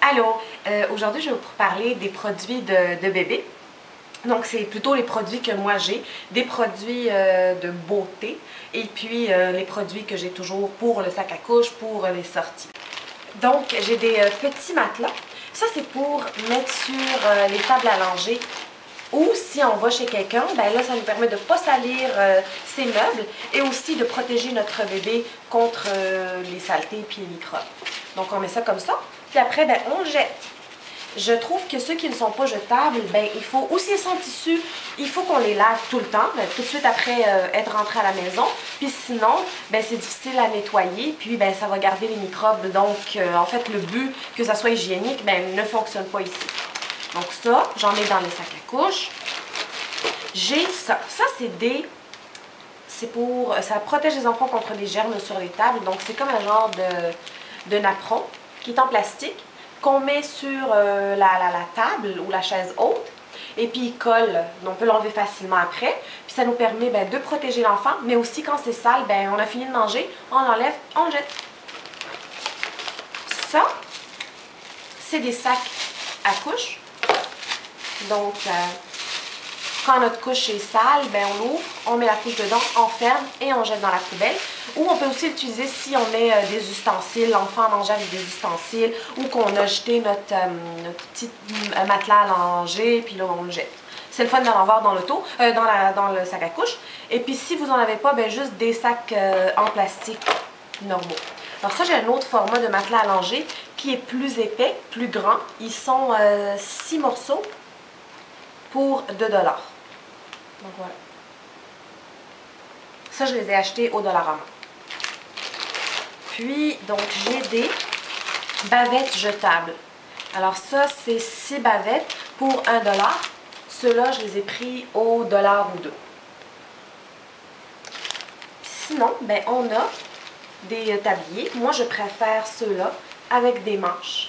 Allô, aujourd'hui je vais vous parler des produits de bébé. Donc c'est plutôt les produits que moi j'ai, des produits de beauté et puis les produits que j'ai toujours pour le sac à couche, pour les sorties. Donc j'ai des petits matelas. Ça c'est pour mettre sur les tables à langer. Ou si on va chez quelqu'un, ben là, ça nous permet de ne pas salir ses meubles et aussi de protéger notre bébé contre les saletés et les microbes. Donc, on met ça comme ça. Puis après, ben, on jette. Je trouve que ceux qui ne sont pas jetables, ben, il faut aussi sans tissu, il faut qu'on les lave tout le temps, ben, tout de suite après être rentré à la maison. Puis sinon, ben, c'est difficile à nettoyer, puis ben, ça va garder les microbes. Donc, en fait, le but que ça soit hygiénique, ben, ne fonctionne pas ici. Donc ça, j'en ai dans les sacs à couche. J'ai ça. Ça, ça protège les enfants contre les germes sur les tables. Donc c'est comme un genre de napperon qui est en plastique qu'on met sur la table ou la chaise haute. Et puis il colle, donc on peut l'enlever facilement après. Puis ça nous permet de protéger l'enfant, mais aussi quand c'est sale, on a fini de manger, on l'enlève, on le jette. Ça, c'est des sacs à couche. Donc, quand notre couche est sale, on l'ouvre, on met la couche dedans, on ferme et on jette dans la poubelle. Ou on peut aussi l'utiliser si on met des ustensiles, l'enfant a mangé avec des ustensiles ou qu'on a jeté notre petit matelas à langer puis là on le jette. C'est le fun d'en avoir dans l'auto, dans le sac à couche. Et puis si vous n'en avez pas, juste des sacs en plastique normaux. Alors ça, j'ai un autre format de matelas à langer qui est plus épais, plus grand. Ils sont 6 morceaux pour 2 $. Donc voilà. Ça, je les ai achetés au Dollarama. Puis, donc, j'ai des bavettes jetables. Alors ça, c'est 6 bavettes pour 1 $. Ceux-là, je les ai pris au dollar ou 2. Sinon, on a des tabliers. Moi, je préfère ceux-là avec des manches.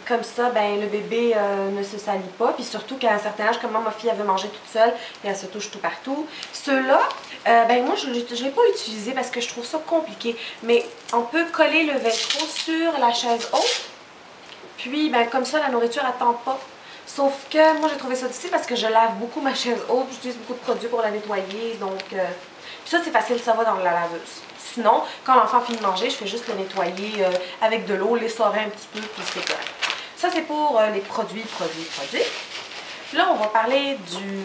Comme ça, le bébé ne se salit pas. Puis surtout qu'à un certain âge, comme moi, ma fille avait mangé toute seule, et elle se touche tout partout. Ceux-là, moi, je ne l'ai pas utilisé parce que je trouve ça compliqué. Mais on peut coller le velcro sur la chaise haute. Puis, comme ça, la nourriture n'attend pas. Sauf que moi, j'ai trouvé ça difficile parce que je lave beaucoup ma chaise haute. J'utilise beaucoup de produits pour la nettoyer. Donc, puis ça, c'est facile, ça va dans la laveuse. Sinon, quand l'enfant finit de manger, je fais juste le nettoyer avec de l'eau, l'essorer un petit peu, puis c'est correct. Ça, c'est pour les produits. Là, on va parler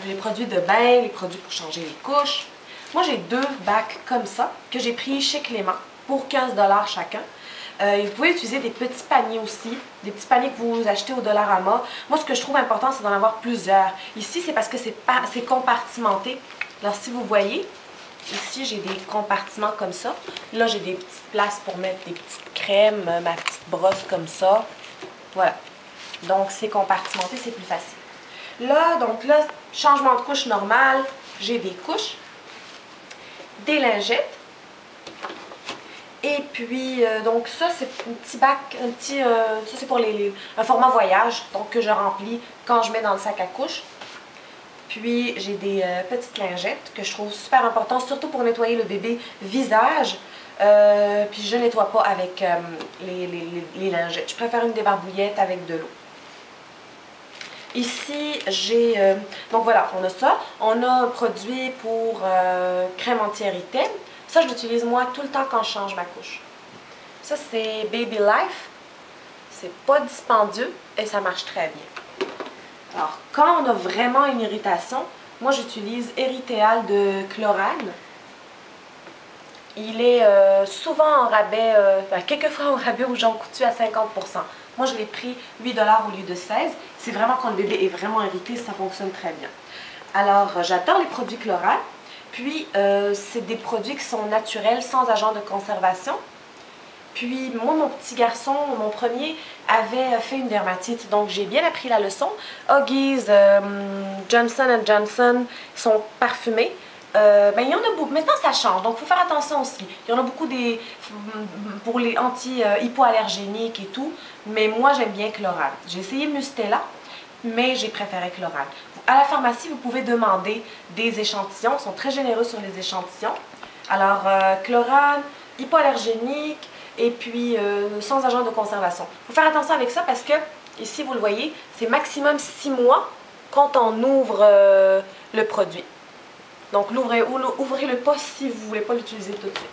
des produits de bain, les produits pour changer les couches. Moi, j'ai 2 bacs comme ça que j'ai pris chez Clément pour 15 $ chacun. Vous pouvez utiliser des petits paniers aussi, des petits paniers que vous achetez au Dollarama. Moi, ce que je trouve important, c'est d'en avoir plusieurs. Ici, c'est parce que c'est compartimenté. Alors, si vous voyez, ici, j'ai des compartiments comme ça. Là, j'ai des petites places pour mettre des petites crèmes, ma petite brosse comme ça. Voilà. Donc, c'est compartimenté, c'est plus facile. Là, changement de couche normal, j'ai des couches, des lingettes. Et puis, donc ça, c'est un petit bac, ça c'est pour un format voyage, donc que je remplis quand je mets dans le sac à couche. Puis, j'ai des petites lingettes que je trouve super importantes, surtout pour nettoyer le bébé visage. Puis, je ne nettoie pas avec les lingettes. Je préfère une débarbouillette avec de l'eau. Ici, j'ai... donc voilà, on a ça. On a un produit pour crème anti-érythème. Ça, je l'utilise moi tout le temps quand je change ma couche. Ça, c'est Baby Life. C'est pas dispendieux et ça marche très bien. Alors, quand on a vraiment une irritation, moi, j'utilise Erythéal de Chlorane. Il est souvent en rabais, quelquefois en rabais au Jean Coutu à 50%. Moi, je l'ai pris 8 $ au lieu de 16. C'est vraiment quand le bébé est vraiment irrité, ça fonctionne très bien. Alors, j'adore les produits Chlorane. Puis, c'est des produits qui sont naturels, sans agent de conservation. Puis, moi, mon petit garçon, mon premier, avait fait une dermatite. Donc, j'ai bien appris la leçon. Huggies, Johnson & Johnson sont parfumés. Il y en a beaucoup. Maintenant, ça change. Donc, il faut faire attention aussi. Il y en a beaucoup pour les anti-hypoallergéniques et tout. Mais moi, j'aime bien Chlorane. J'ai essayé Mustela, mais j'ai préféré Chlorane. À la pharmacie, vous pouvez demander des échantillons. Ils sont très généreux sur les échantillons. Alors, Chlorane, hypoallergénique, et puis sans agent de conservation. Il faut faire attention avec ça parce que, ici vous le voyez, c'est maximum 6 mois quand on ouvre le produit. Donc ouvrez-le pas si vous ne voulez pas l'utiliser tout de suite.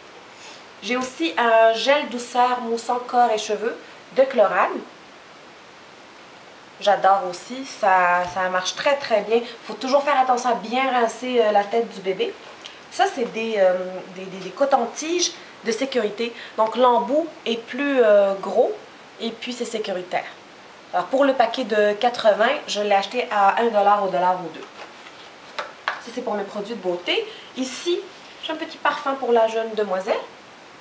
J'ai aussi un gel douceur moussant corps et cheveux de Chlorane. J'adore aussi, ça marche très très bien. Il faut toujours faire attention à bien rincer la tête du bébé. Ça, c'est des cotons-tiges de sécurité. Donc l'embout est plus gros et puis c'est sécuritaire. Alors pour le paquet de 80, je l'ai acheté à 1$ au dollar ou 2. Ça, c'est pour mes produits de beauté. Ici, j'ai un petit parfum pour la jeune demoiselle,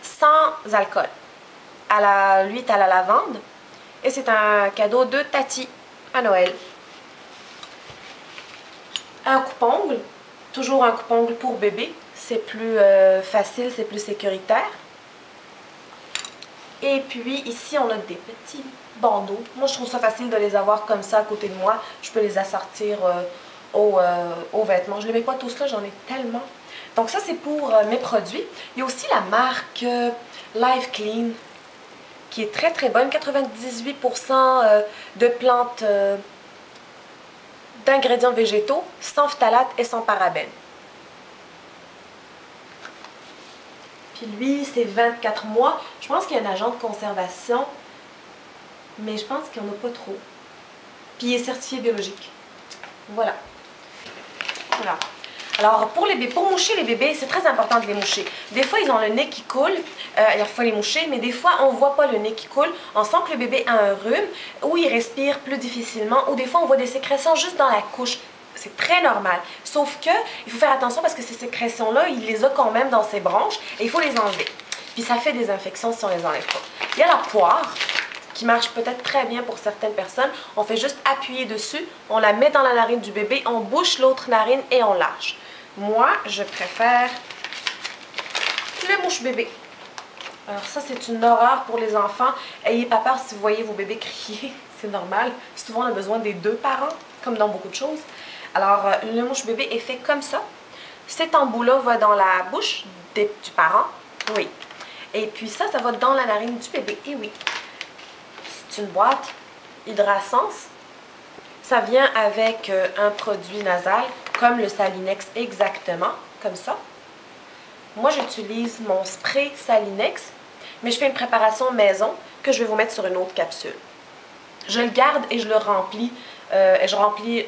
sans alcool, à l'huile à la lavande. Et c'est un cadeau de Tati à Noël. Un coupe-ongle, toujours un coupe-ongle pour bébé. C'est plus facile, c'est plus sécuritaire. Et puis ici, on a des petits bandeaux. Moi, je trouve ça facile de les avoir comme ça à côté de moi. Je peux les assortir aux vêtements. Je ne les mets pas tous là, j'en ai tellement. Donc ça, c'est pour mes produits. Il y a aussi la marque Live Clean, qui est très très bonne. 98% de plantes, d'ingrédients végétaux, sans phtalates et sans parabènes. Puis lui, c'est 24 mois. Je pense qu'il y a un agent de conservation, mais je pense qu'il n'y en a pas trop. Puis il est certifié biologique. Voilà. Voilà. Alors, pour moucher les bébés, c'est très important de les moucher. Des fois, ils ont le nez qui coule, il faut les moucher, mais des fois, on ne voit pas le nez qui coule. On sent que le bébé a un rhume, ou il respire plus difficilement, ou des fois, on voit des sécrétions juste dans la couche. C'est très normal. Sauf que, il faut faire attention parce que ces sécrétions-là, il les a quand même dans ses bronches, et il faut les enlever. Puis ça fait des infections si on les enlève pas. Il y a la poire, qui marche peut-être très bien pour certaines personnes. On fait juste appuyer dessus, on la met dans la narine du bébé, on bouche l'autre narine et on lâche. Moi, je préfère le mouche-bébé. Alors ça, c'est une horreur pour les enfants. Ayez pas peur si vous voyez vos bébés crier, c'est normal. Souvent, on a besoin des deux parents, comme dans beaucoup de choses. Alors, le mouche-bébé est fait comme ça. Cet embout-là va dans la bouche du parent. Oui. Et puis ça va dans la narine du bébé. Et oui. C'est une boîte Hydrasense. Ça vient avec un produit nasal, comme le Salinex exactement, comme ça. Moi, j'utilise mon spray Salinex, mais je fais une préparation maison que je vais vous mettre sur une autre capsule. Je le garde et je le remplis. Je remplis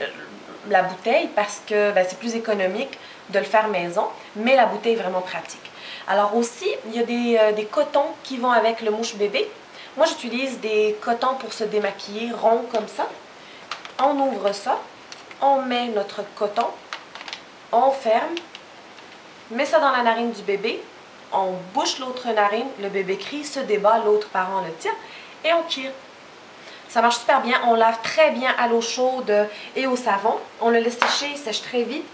la bouteille parce que c'est plus économique de le faire maison, mais la bouteille est vraiment pratique. Alors aussi, il y a des cotons qui vont avec le mouche-bébé. Moi, j'utilise des cotons pour se démaquiller, ronds comme ça. On ouvre ça, on met notre coton, on ferme, met ça dans la narine du bébé, on bouche l'autre narine, le bébé crie, se débat, l'autre parent le tire et on tire. Ça marche super bien, on lave très bien à l'eau chaude et au savon, on le laisse sécher, il sèche très vite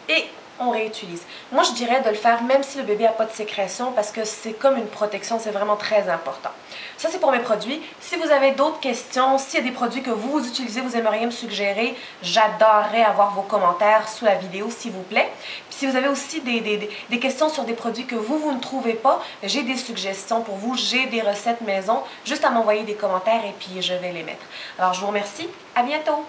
et on réutilise. Moi, je dirais de le faire même si le bébé n'a pas de sécrétion parce que c'est comme une protection, c'est vraiment très important. Ça, c'est pour mes produits. Si vous avez d'autres questions, s'il y a des produits que vous utilisez, vous aimeriez me suggérer, j'adorerais avoir vos commentaires sous la vidéo, s'il vous plaît. Puis si vous avez aussi des questions sur des produits que vous ne trouvez pas, j'ai des suggestions pour vous, j'ai des recettes maison, juste à m'envoyer des commentaires et puis je vais les mettre. Alors, je vous remercie. À bientôt!